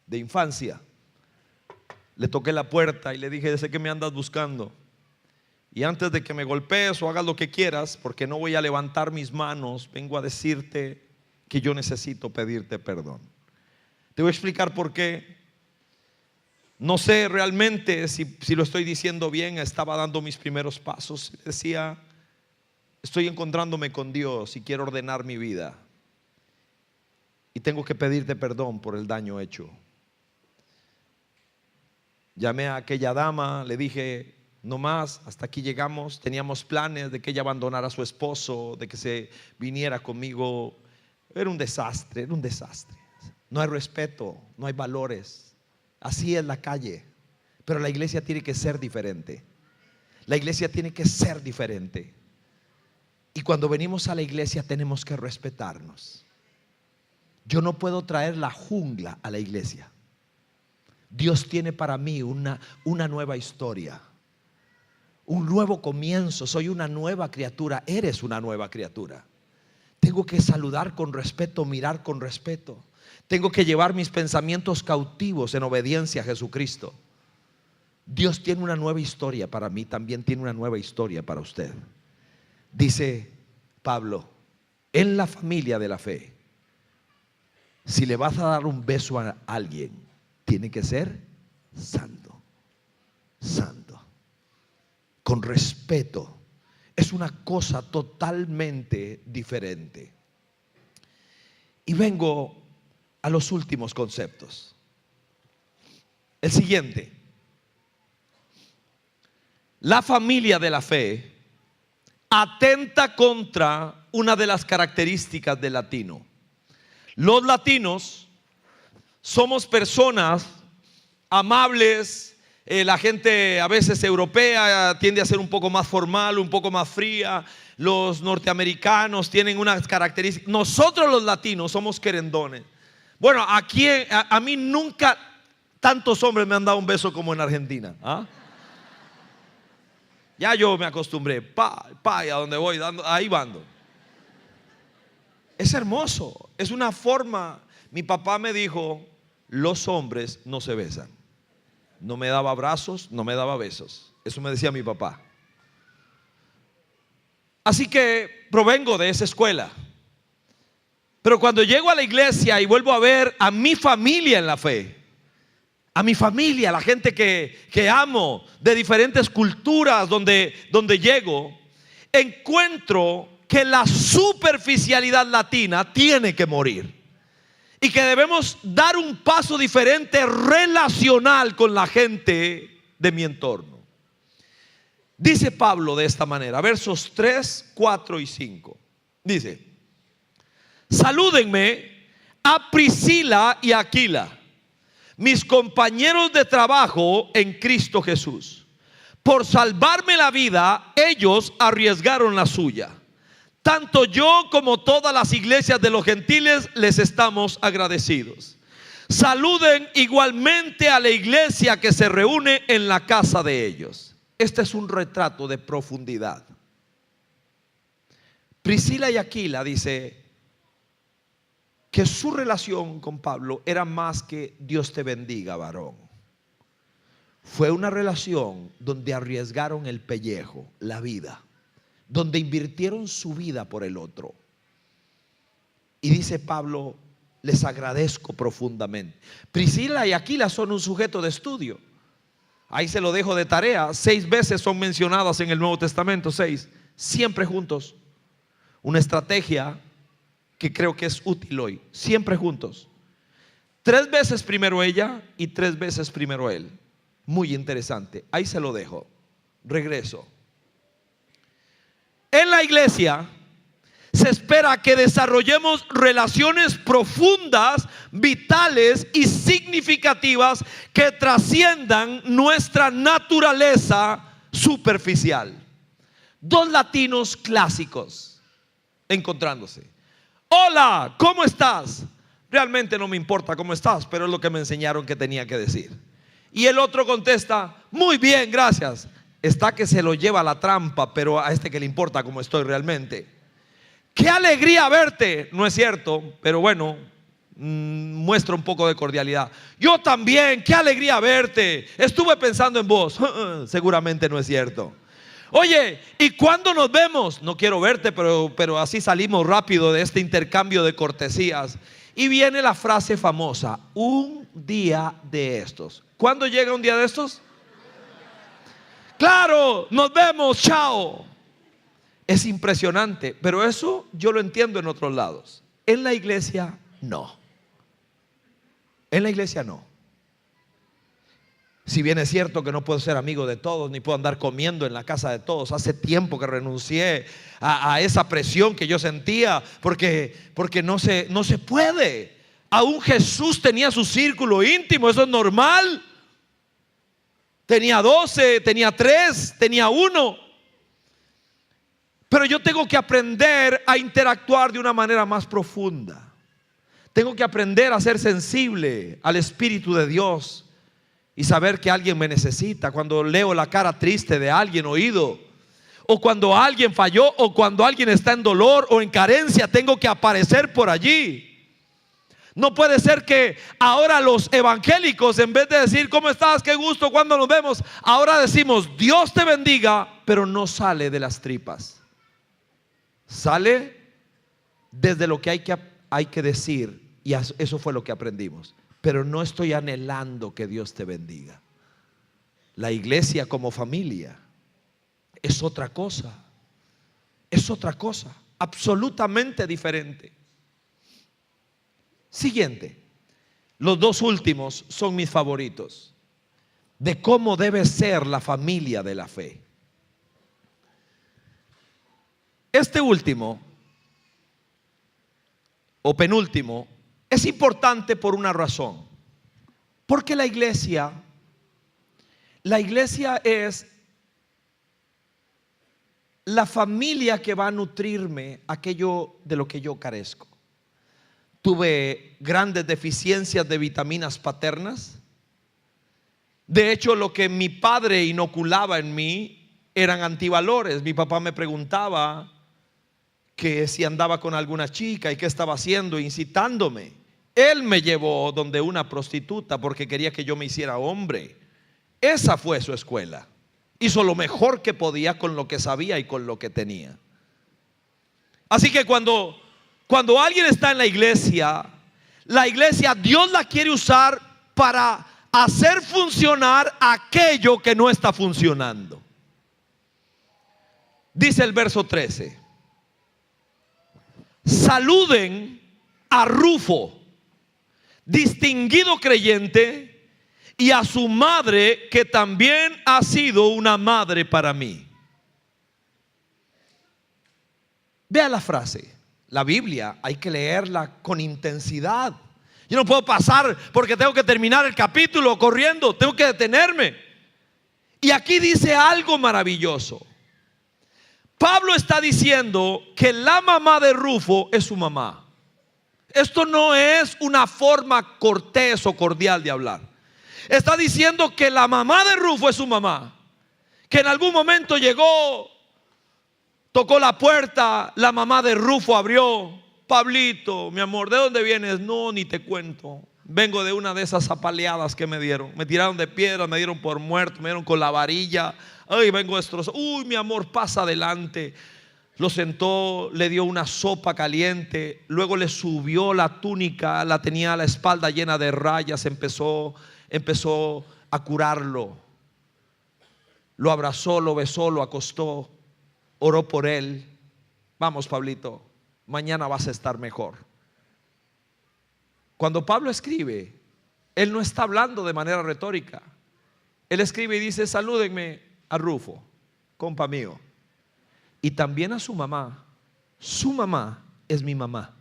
de infancia. Le toqué la puerta y le dije: sé que me andas buscando, y antes de que me golpees o hagas lo que quieras, porque no voy a levantar mis manos, vengo a decirte que yo necesito pedirte perdón. Te voy a explicar por qué. No sé realmente si lo estoy diciendo bien. Estaba dando mis primeros pasos. Decía: estoy encontrándome con Dios y quiero ordenar mi vida, y tengo que pedirte perdón por el daño hecho. Llamé a aquella dama, le dije: no más, hasta aquí llegamos. Teníamos planes de que ella abandonara a su esposo, de que se viniera conmigo. Era un desastre, era un desastre. No hay respeto, no hay valores. Así es la calle. Pero la iglesia tiene que ser diferente. La iglesia tiene que ser diferente. Y cuando venimos a la iglesia tenemos que respetarnos. Yo no puedo traer la jungla a la iglesia. Dios tiene para mí una nueva historia, un nuevo comienzo. Soy una nueva criatura, eres una nueva criatura. Tengo que saludar con respeto, mirar con respeto. Tengo que llevar mis pensamientos cautivos en obediencia a Jesucristo. Dios tiene una nueva historia para mí, también tiene una nueva historia para usted. Dice Pablo, en la familia de la fe, si le vas a dar un beso a alguien, tiene que ser santo, santo, con respeto. Es una cosa totalmente diferente. Y vengo a los últimos conceptos. El siguiente: la familia de la fe atenta contra una de las características del latino. Los latinos somos personas amables. La gente a veces europea tiende a ser un poco más formal, un poco más fría. Los norteamericanos tienen unas características. Nosotros los latinos somos querendones. Bueno, aquí a mí nunca tantos hombres me han dado un beso como en Argentina. ¿Ah? Ya yo me acostumbré. Y a donde voy, ahí bando. Es hermoso. Es una forma. Mi papá me dijo: los hombres no se besan. No me daba abrazos, no me daba besos. Eso me decía mi papá. Así que provengo de esa escuela. Pero cuando llego a la iglesia y vuelvo a ver a mi familia en la fe, a mi familia, a la gente que amo, de diferentes culturas donde llego, encuentro que la superficialidad latina tiene que morir. Y que debemos dar un paso diferente relacional con la gente de mi entorno. Dice Pablo de esta manera, versos 3, 4 y 5. Dice: salúdenme a Priscila y Aquila, mis compañeros de trabajo en Cristo Jesús. Por salvarme la vida, ellos arriesgaron la suya. Tanto yo como todas las iglesias de los gentiles les estamos agradecidos. Saluden igualmente a la iglesia que se reúne en la casa de ellos. Este es un retrato de profundidad. Priscila y Aquila dice que su relación con Pablo era más que Dios te bendiga, varón. Fue una relación donde arriesgaron el pellejo, la vida, donde invirtieron su vida por el otro. Y dice Pablo: les agradezco profundamente. Priscila y Aquila son un sujeto de estudio. Ahí se lo dejo de tarea. 6 veces son mencionadas en el Nuevo Testamento, 6, siempre juntos. Una estrategia que creo que es útil hoy, siempre juntos. 3 veces primero ella y 3 veces primero él. Muy interesante. Ahí se lo dejo. Regreso. En la iglesia se espera que desarrollemos relaciones profundas, vitales y significativas que trasciendan nuestra naturaleza superficial. 2 latinos clásicos encontrándose. Hola, ¿cómo estás? Realmente no me importa cómo estás, pero es lo que me enseñaron que tenía que decir. Y el otro contesta: muy bien, gracias. Está que se lo lleva a la trampa, pero a este que le importa cómo estoy realmente. Qué alegría verte. No es cierto, pero bueno, muestra un poco de cordialidad. Yo también, qué alegría verte. Estuve pensando en vos. Seguramente no es cierto. Oye, ¿y cuándo nos vemos? No quiero verte, pero así salimos rápido de este intercambio de cortesías. Y viene la frase famosa: un día de estos. ¿Cuándo llega un día de estos? Claro, nos vemos, chao. Es impresionante, pero eso yo lo entiendo en otros lados. En la iglesia no. En la iglesia no. Si bien es cierto que no puedo ser amigo de todos, ni puedo andar comiendo en la casa de todos. Hace tiempo que renuncié a esa presión que yo sentía, porque no se puede. Aún Jesús tenía su círculo íntimo, eso es normal. tenía 12, tenía 3, tenía 1. Pero yo tengo que aprender a interactuar de una manera más profunda. Tengo que aprender a ser sensible al Espíritu de Dios y saber que alguien me necesita. Cuando leo la cara triste de alguien, oído, o cuando alguien falló, o cuando alguien está en dolor o en carencia, tengo que aparecer por allí. No puede ser que ahora los evangélicos, en vez de decir ¿cómo estás? Qué gusto, ¿cuándo nos vemos?, ahora decimos Dios te bendiga, pero no sale de las tripas. Sale desde lo que hay que decir, y eso fue lo que aprendimos. Pero no estoy anhelando que Dios te bendiga. La iglesia como familia es otra cosa. Es otra cosa, absolutamente diferente. Siguiente. Los dos últimos son mis favoritos, de cómo debe ser la familia de la fe. Este último o penúltimo es importante por una razón. Porque la iglesia es la familia que va a nutrirme aquello de lo que yo carezco. Tuve grandes deficiencias de vitaminas paternas. De hecho, lo que mi padre inoculaba en mí eran antivalores. Mi papá me preguntaba que si andaba con alguna chica y qué estaba haciendo, incitándome. Él me llevó donde una prostituta porque quería que yo me hiciera hombre. Esa fue su escuela. Hizo lo mejor que podía con lo que sabía y con lo que tenía. Así que cuando alguien está en la iglesia Dios la quiere usar para hacer funcionar aquello que no está funcionando. Dice el verso 13: saluden a Rufo, distinguido creyente, y a su madre, que también ha sido una madre para mí. Vea la frase. La Biblia hay que leerla con intensidad. Yo no puedo pasar porque tengo que terminar el capítulo corriendo. Tengo que detenerme. Y aquí dice algo maravilloso. Pablo está diciendo que la mamá de Rufo es su mamá. Esto no es una forma cortés o cordial de hablar. Está diciendo que la mamá de Rufo es su mamá, que en algún momento llegó, tocó la puerta, la mamá de Rufo abrió. Pablito, mi amor, ¿de dónde vienes? No, ni te cuento. Vengo de una de esas apaleadas que me dieron. Me tiraron de piedra, me dieron por muerto, me dieron con la varilla. Ay, vengo destrozado. Uy, mi amor, pasa adelante. Lo sentó, le dio una sopa caliente, luego le subió la túnica, la tenía la espalda llena de rayas, empezó a curarlo. Lo abrazó, lo besó, lo acostó, oró por él. Vamos, Pablito, mañana vas a estar mejor. Cuando Pablo escribe, él no está hablando de manera retórica. Él escribe y dice: salúdenme a Rufo, compa mío, y también a su mamá. Su mamá es mi mamá.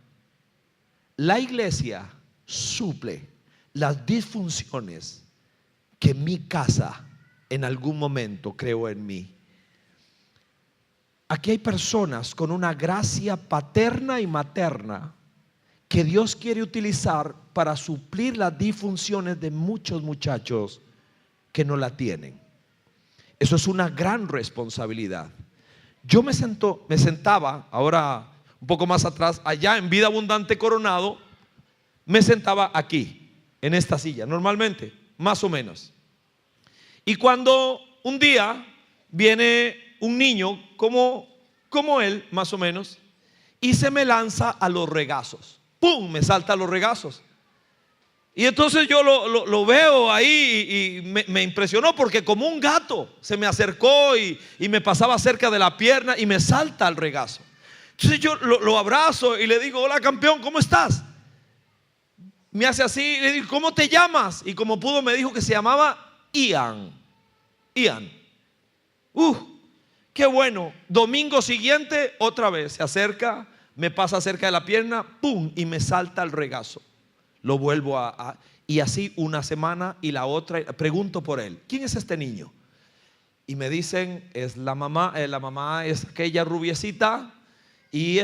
La iglesia suple las disfunciones que mi casa en algún momento creó en mí. Aquí hay personas con una gracia paterna y materna que Dios quiere utilizar para suplir las disfunciones de muchos muchachos que no la tienen. Eso es una gran responsabilidad. Yo me sentaba, ahora un poco más atrás, allá en Vida Abundante Coronado, me sentaba aquí, en esta silla, normalmente, más o menos. Y cuando un día viene un niño como él, más o menos, y se me lanza a los regazos. ¡Pum! Me salta a los regazos. Y entonces yo lo veo ahí y me impresionó, porque como un gato se me acercó y me pasaba cerca de la pierna y me salta al regazo. Entonces yo lo abrazo y le digo: hola, campeón, ¿cómo estás? Me hace así y le digo: ¿cómo te llamas? Y como pudo me dijo que se llamaba Ian. Qué bueno. Domingo siguiente otra vez se acerca, me pasa cerca de la pierna, pum, y me salta al regazo. Lo vuelvo Y así una semana y la otra. Pregunto por él: ¿quién es este niño? Y me dicen: es la mamá. La mamá es aquella rubiecita, y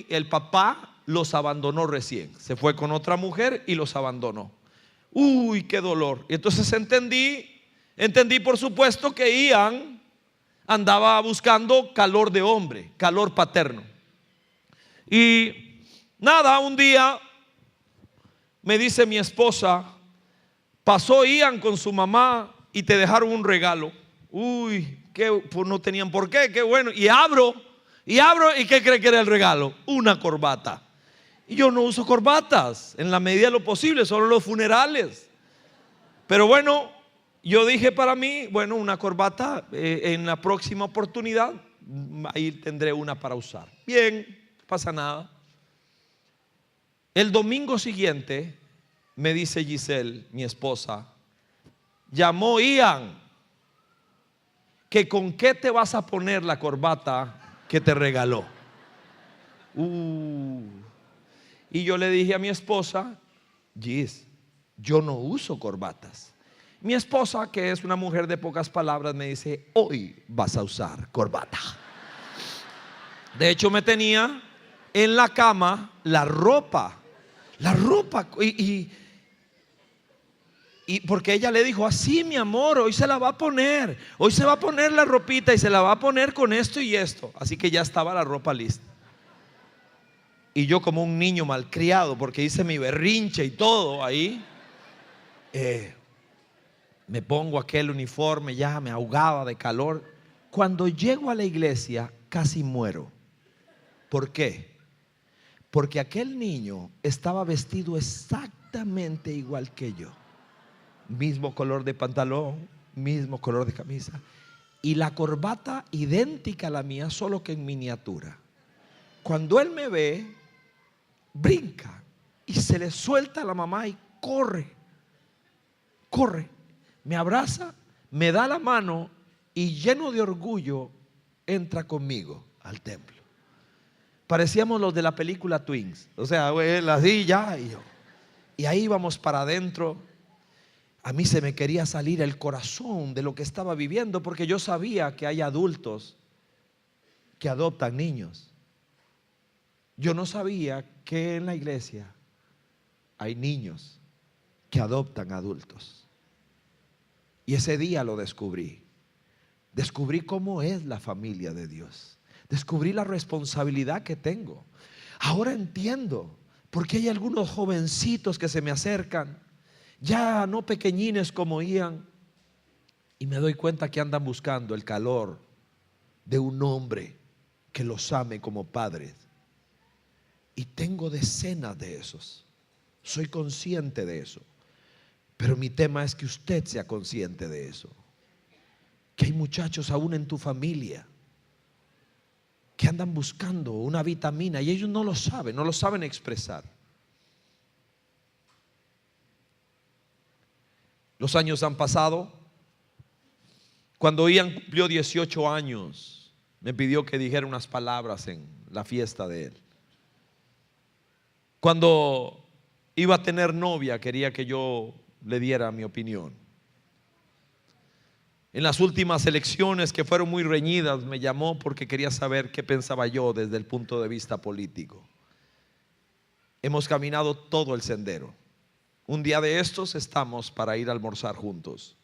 el papá los abandonó recién. Se fue con otra mujer y los abandonó. Uy, qué dolor. Y entonces entendí por supuesto que Ian andaba buscando calor de hombre, calor paterno. Y nada, un día me dice mi esposa: pasó Ian con su mamá y te dejaron un regalo. Uy, pues no tenían por qué, qué bueno. Y abro, ¿y qué cree que era el regalo? Una corbata. Y yo no uso corbatas, en la medida de lo posible, solo los funerales. Pero bueno, yo dije para mí: bueno, una corbata, en la próxima oportunidad ahí tendré una para usar. Bien, no pasa nada. El domingo siguiente me dice Giselle, mi esposa: llamó Ian, que con qué te vas a poner la corbata que te regaló. Y yo le dije a mi esposa: Gis, yo no uso corbatas. Mi esposa, que es una mujer de pocas palabras, me dice: hoy vas a usar corbata. De hecho, me tenía en la cama la ropa, y porque ella le dijo: así, mi amor, hoy se la va a poner, hoy se va a poner la ropita y se la va a poner con esto y esto. Así que ya estaba la ropa lista. Y yo, como un niño malcriado, porque hice mi berrinche y todo ahí, me pongo aquel uniforme, ya me ahogaba de calor. Cuando llego a la iglesia casi muero. ¿Por qué? Porque aquel niño estaba vestido exactamente igual que yo. Mismo color de pantalón, mismo color de camisa, y la corbata idéntica a la mía, solo que en miniatura. Cuando él me ve, brinca y se le suelta a la mamá y corre, me abraza, me da la mano y lleno de orgullo entra conmigo al templo. Parecíamos los de la película Twins, o sea, él así ya y yo. Y ahí íbamos para adentro. A mí se me quería salir el corazón de lo que estaba viviendo, porque yo sabía que hay adultos que adoptan niños. Yo no sabía que en la iglesia hay niños que adoptan adultos. Y ese día lo descubrí. Descubrí cómo es la familia de Dios. Descubrí la responsabilidad que tengo. Ahora entiendo por qué hay algunos jovencitos que se me acercan, ya no pequeñines como Ian, y me doy cuenta que andan buscando el calor de un hombre que los ame como padres. Y tengo decenas de esos. Soy consciente de eso. Pero mi tema es que usted sea consciente de eso. Que hay muchachos aún en tu familia que andan buscando una vitamina y ellos no lo saben expresar. Los años han pasado. Cuando Ian cumplió 18 años, me pidió que dijera unas palabras en la fiesta de él. Cuando iba a tener novia, quería que yo le diera mi opinión. En las últimas elecciones, que fueron muy reñidas, me llamó porque quería saber qué pensaba yo desde el punto de vista político. Hemos caminado todo el sendero. Un día de estos estamos para ir a almorzar juntos.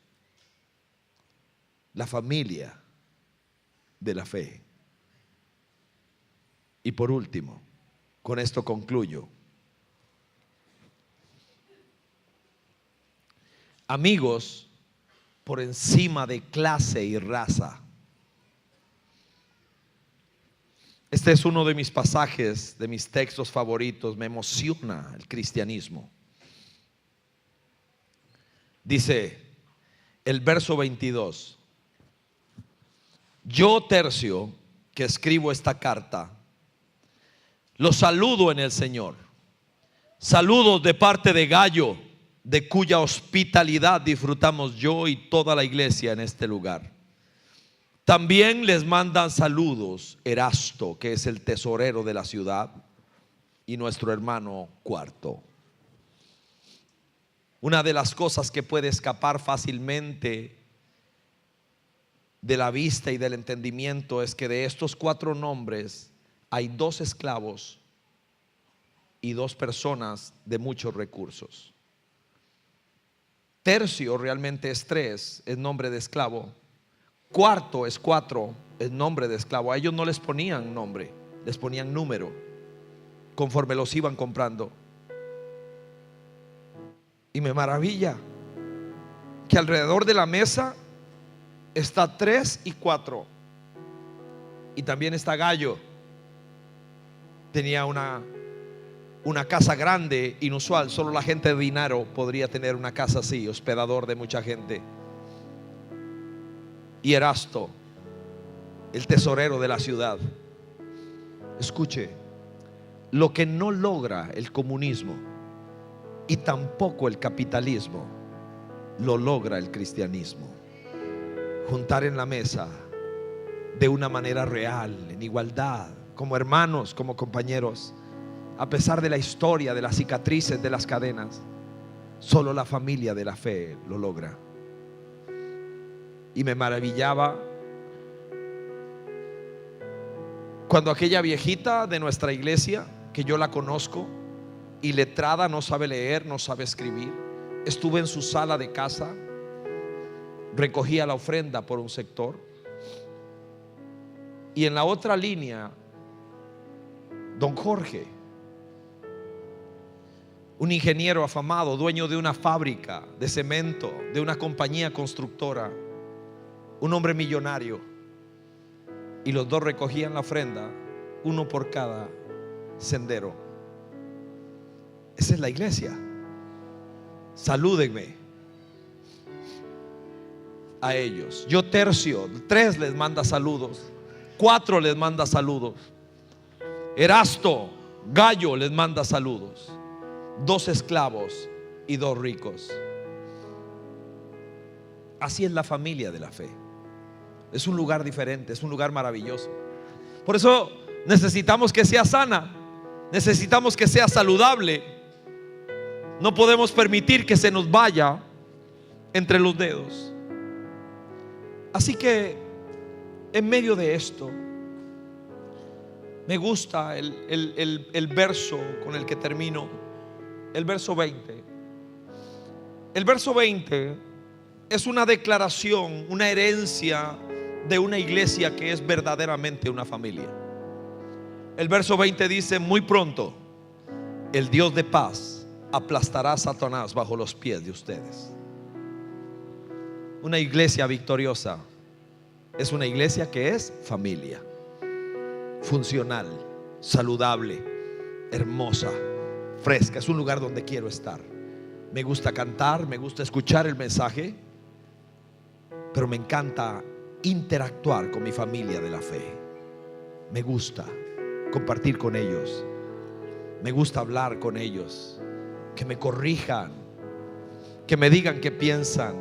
La familia de la fe. Y por último, con esto concluyo. Amigos por encima de clase y raza. Este es uno de mis pasajes, de mis textos favoritos. Me emociona el cristianismo. Dice el verso 22: yo, Tercio, que escribo esta carta, los saludo en el Señor. Saludos de parte de Gayo, de cuya hospitalidad disfrutamos yo y toda la iglesia en este lugar. También les mandan saludos Erasto, que es el tesorero de la ciudad, y nuestro hermano Cuarto. Una de las cosas que puede escapar fácilmente de la vista y del entendimiento es que de estos 4 nombres hay 2 esclavos y 2 personas de muchos recursos. Tercio realmente es 3, es nombre de esclavo. Cuarto es 4, es nombre de esclavo. A ellos no les ponían nombre, les ponían número conforme los iban comprando. Y me maravilla que alrededor de la mesa está 3 y 4. Y también está Gallo. Tenía una casa grande, inusual. Solo la gente de dinero podría tener una casa así, hospedador de mucha gente. Y Erasto, el tesorero de la ciudad. Escuche, lo que no logra el comunismo y tampoco el capitalismo, lo logra el cristianismo. Juntar en la mesa de una manera real, en igualdad, como hermanos, como compañeros, a pesar de la historia, de las cicatrices, de las cadenas. Solo la familia de la fe lo logra. Y me maravillaba cuando aquella viejita de nuestra iglesia, que yo la conozco, iletrada, no sabe leer, no sabe escribir, estuve en su sala de casa, recogía la ofrenda por un sector, y en la otra línea don Jorge, un ingeniero afamado, dueño de una fábrica de cemento, de una compañía constructora, un hombre millonario, y los 2 recogían la ofrenda, uno por cada sendero. Esa es la iglesia. Salúdenme a ellos. Yo tercio, 3 les manda saludos, 4 les manda saludos. Erasto, Gallo les manda saludos. 2 esclavos y 2 ricos. Así es la familia de la fe. Es un lugar diferente, es un lugar maravilloso. Por eso necesitamos que sea sana, necesitamos que sea saludable. No podemos permitir que se nos vaya entre los dedos. Así que en medio de esto me gusta el verso con el que termino, el verso 20. El verso 20 es una declaración, una herencia de una iglesia que es verdaderamente una familia. El verso 20 dice: muy pronto el Dios de paz aplastará a Satanás bajo los pies de ustedes. Una iglesia victoriosa es una iglesia que es familia, funcional, saludable, hermosa, fresca. Es un lugar donde quiero estar. Me gusta cantar, me gusta escuchar el mensaje, pero me encanta interactuar con mi familia de la fe. Me gusta compartir con ellos, me gusta hablar con ellos, que me corrijan, que me digan qué piensan.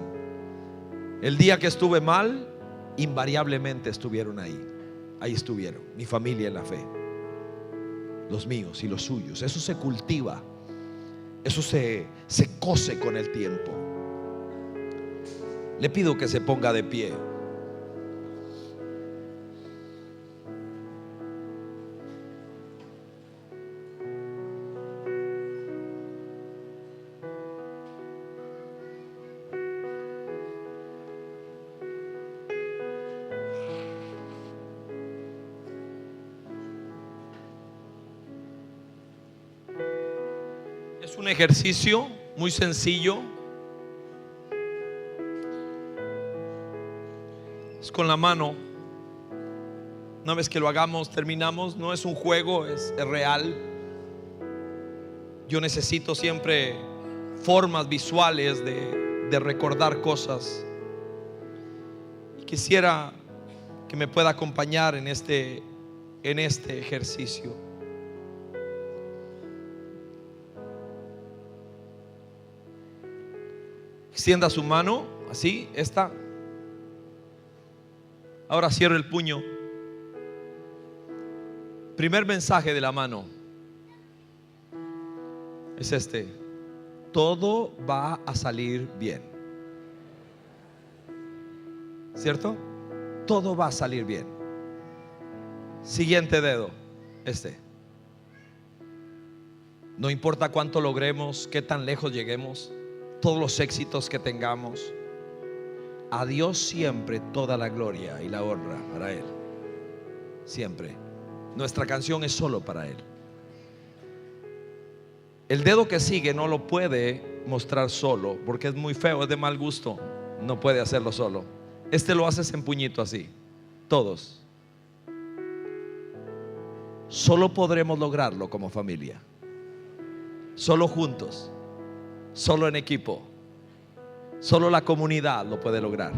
El día que estuve mal, invariablemente estuvieron ahí. Ahí estuvieron, mi familia en la fe, los míos y los suyos. Eso se cultiva, eso se cose con el tiempo. Le pido que se ponga de pie. Es un ejercicio muy sencillo. Es con la mano. Una vez que lo hagamos, terminamos. No es un juego, es real. Yo necesito siempre formas visuales de recordar cosas. Y quisiera que me pueda acompañar en este ejercicio. Extienda su mano, así, esta. Ahora cierre el puño. Primer mensaje de la mano es este: todo va a salir bien. ¿Cierto? Todo va a salir bien. Siguiente dedo, No importa cuánto logremos, qué tan lejos lleguemos, todos los éxitos que tengamos, a Dios siempre toda la gloria y la honra para Él. Siempre. Nuestra canción es solo para Él. El dedo que sigue no lo puede mostrar solo, porque es muy feo, es de mal gusto. No puede hacerlo solo. Lo haces en puñito así. Todos. Solo podremos lograrlo como familia. Solo juntos. Solo en equipo. Solo la comunidad lo puede lograr.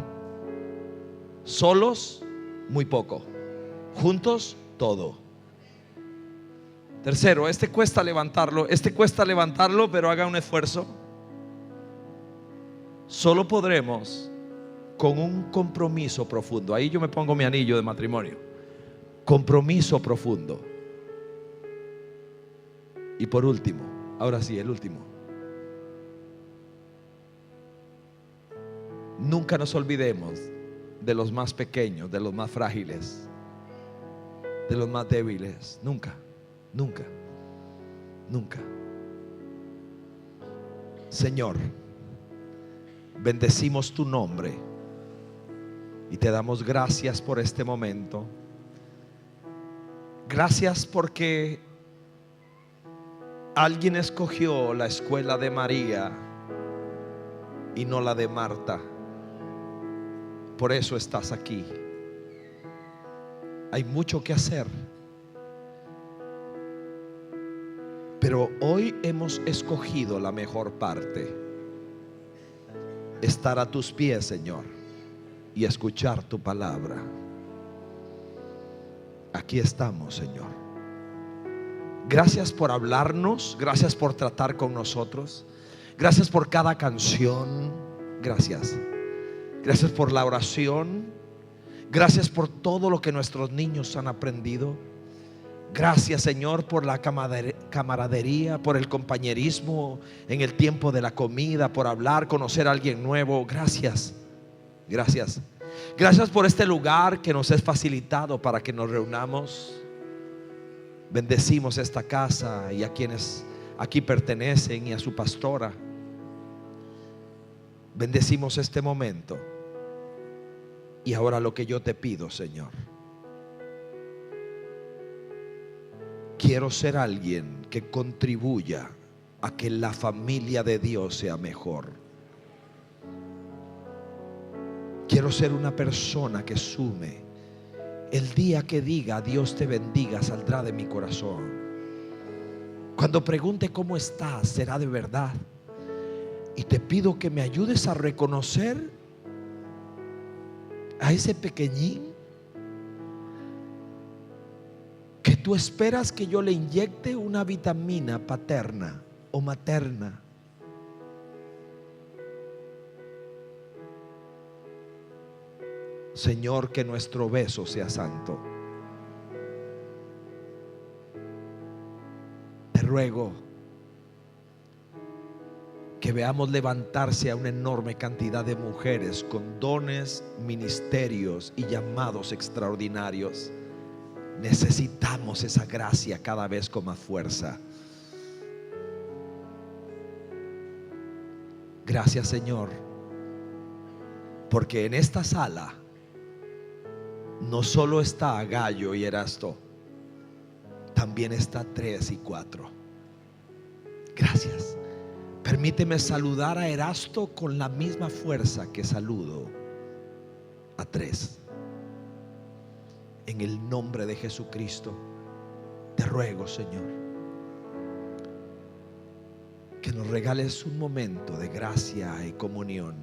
Solos, muy poco. Juntos, todo. Tercero, cuesta levantarlo. Cuesta levantarlo, pero haga un esfuerzo. Solo podremos con un compromiso profundo. Ahí yo me pongo mi anillo de matrimonio. Compromiso profundo. Y por último, ahora sí, el último. Nunca nos olvidemos de los más pequeños, de los más frágiles, de los más débiles. Nunca, nunca, nunca. Señor, bendecimos tu nombre y te damos gracias por este momento. Gracias porque alguien escogió la escuela de María y no la de Marta. Por eso estás aquí. Hay mucho que hacer, pero hoy hemos escogido la mejor parte: estar a tus pies, Señor, y escuchar tu palabra. Aquí estamos, Señor. Gracias por hablarnos, gracias por tratar con nosotros, gracias por cada canción, gracias. Gracias por la oración, gracias por todo lo que nuestros niños han aprendido. Gracias, Señor, por la camaradería, por el compañerismo en el tiempo de la comida, por hablar, conocer a alguien nuevo. Gracias, gracias. Gracias por este lugar que nos es facilitado para que nos reunamos. Bendecimos esta casa y a quienes aquí pertenecen y a su pastora. Bendecimos este momento. Y ahora lo que yo te pido, Señor, quiero ser alguien que contribuya a que la familia de Dios sea mejor. Quiero ser una persona que sume. El día que diga Dios te bendiga, saldrá de mi corazón. Cuando pregunte cómo estás, será de verdad. Y te pido que me ayudes a reconocer a ese pequeñín que tú esperas que yo le inyecte una vitamina paterna o materna. Señor, que nuestro beso sea santo. Te ruego que veamos levantarse a una enorme cantidad de mujeres con dones, ministerios y llamados extraordinarios. Necesitamos esa gracia cada vez con más fuerza. Gracias, Señor, porque en esta sala no solo está Gallo y Erasto, también está 3 y 4. Gracias. Permíteme saludar a Erasto con la misma fuerza que saludo a 3. En el nombre de Jesucristo te ruego, Señor, que nos regales un momento de gracia y comunión.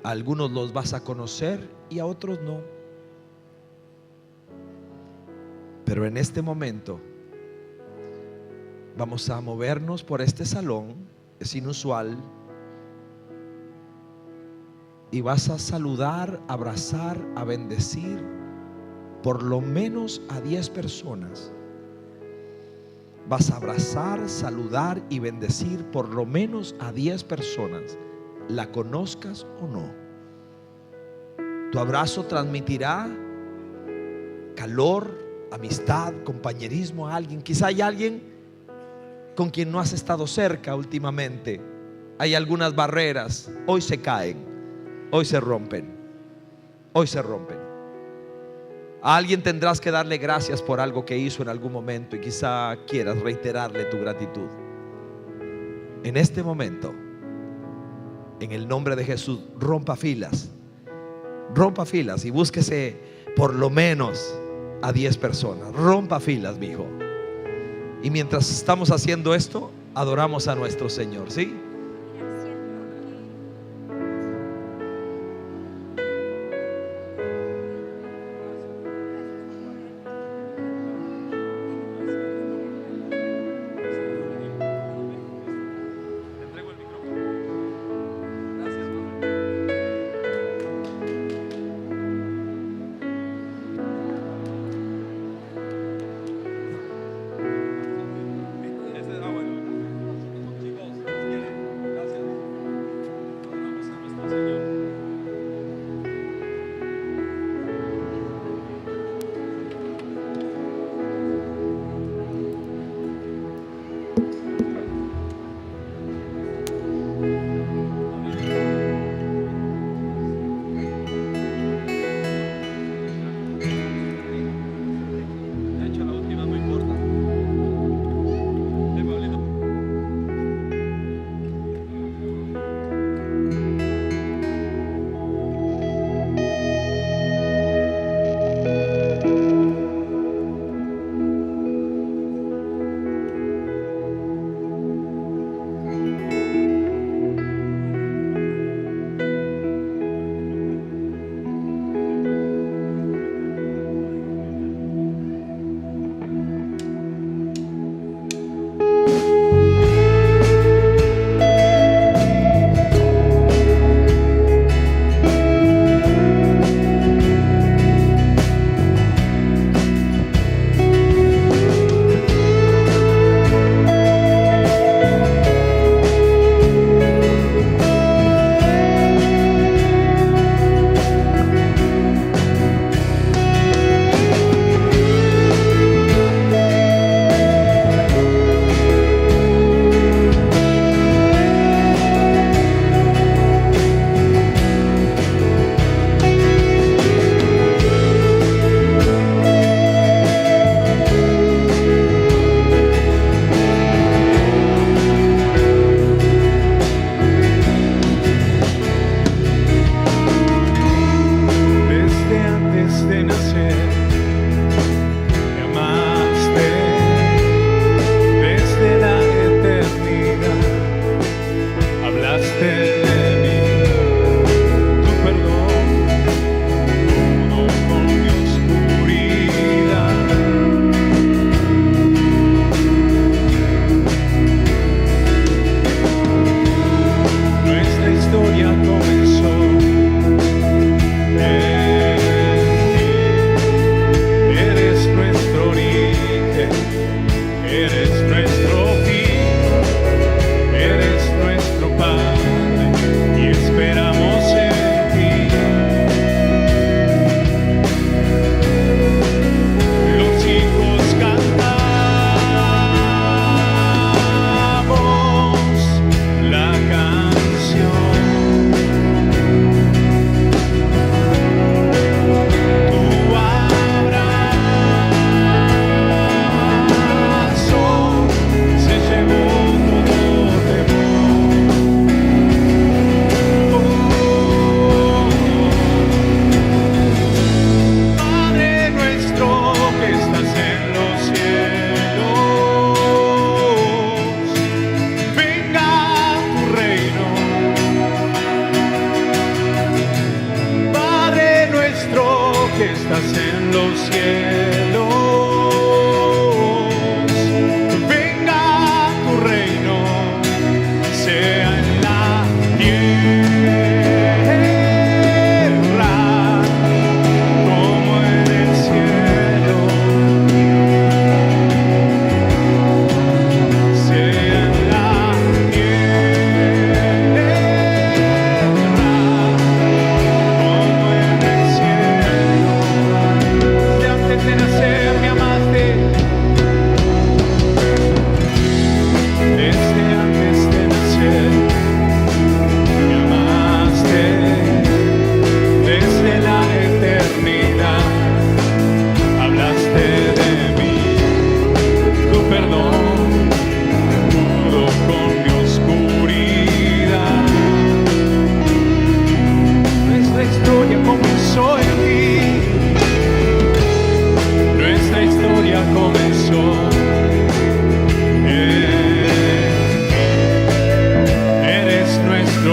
A algunos los vas a conocer y a otros no. Pero en este momento vamos a movernos por este salón. Es inusual. Y vas a saludar, abrazar, a bendecir por lo menos a 10 personas. vas a abrazar, saludar y bendecir por lo menos a 10 personas, la conozcas o no. Tu abrazo transmitirá calor, amistad, compañerismo a alguien. Quizá hay alguien con quien no has estado cerca últimamente. Hay algunas barreras, hoy se caen, hoy se rompen, hoy se rompen. A alguien tendrás que darle gracias por algo que hizo en algún momento y quizá quieras reiterarle tu gratitud. En este momento, en el nombre de Jesús, rompa filas y búsquese por lo menos a 10 personas. Rompa filas, mi hijo. Y mientras estamos haciendo esto, adoramos a nuestro Señor, ¿sí?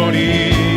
gloria.